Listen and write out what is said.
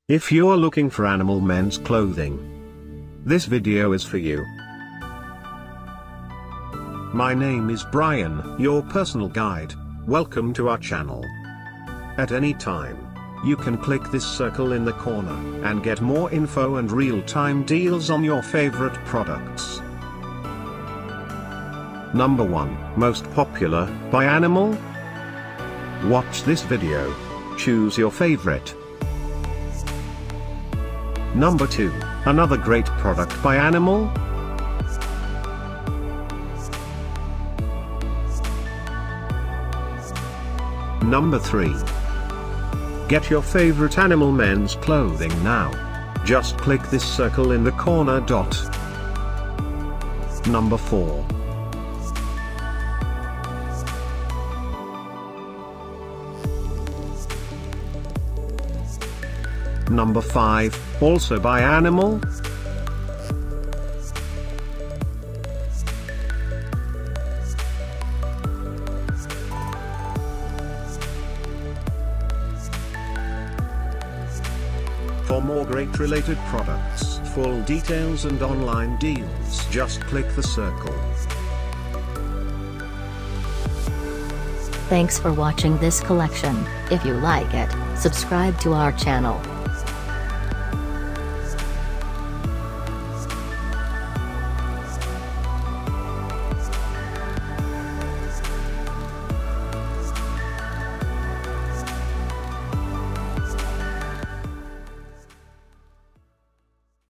If you're looking for animal men's clothing, this video is for you. My name is Brian, your personal guide. Welcome to our channel. At any time, you can click this circle in the corner and get more info and real-time deals on your favorite products. Number 1, most popular by animal. Watch this video. Choose your favorite. Number 2, another great product by animal. Number 3. Get your favorite animal men's clothing now. Just click this circle in the corner dot. Number 4. Number 5, also by animal. For more great related products, full details and online deals, just click the circle. Thanks for watching this collection. If you like it, subscribe to our channel.